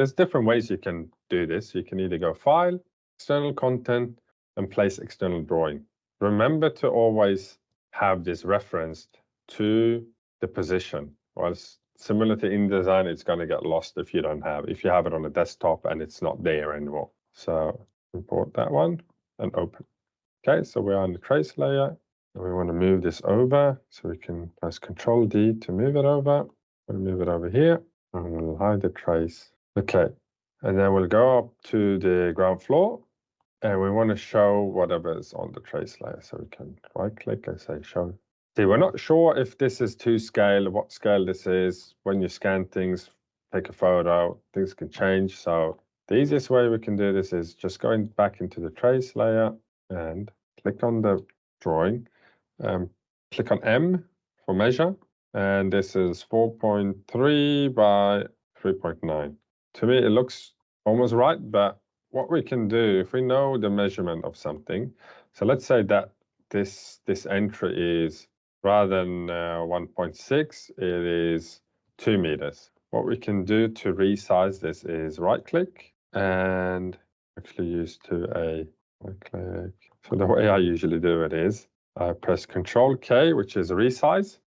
There's different ways you can do this. You can either go File, External Content, and Place External Drawing. Remember to always have this referenced to the position, or else similar to InDesign, it's going to get lost if you have it on a desktop and it's not there anymore. So import that one and open. Okay, so we're on the trace layer and we want to move this over. So we can press Control D to move it over. We'll move it over here and we'll hide the trace. Okay, and then we'll go up to the ground floor and we want to show whatever's on the trace layer. So we can right click and say show. See, we're not sure if this is to scale, what scale this is. When you scan things, take a photo, things can change. So the easiest way we can do this is just going back into the trace layer and click on the drawing. Click on M for measure. And this is 4.3 by 3.9. To me, it looks almost right, but what we can do, if we know the measurement of something, so let's say that this entry is, rather than 1.6, it is 2 meters. What we can do to resize this is right-click and actually use right-click. So the way I usually do it is I press Control K, which is resize,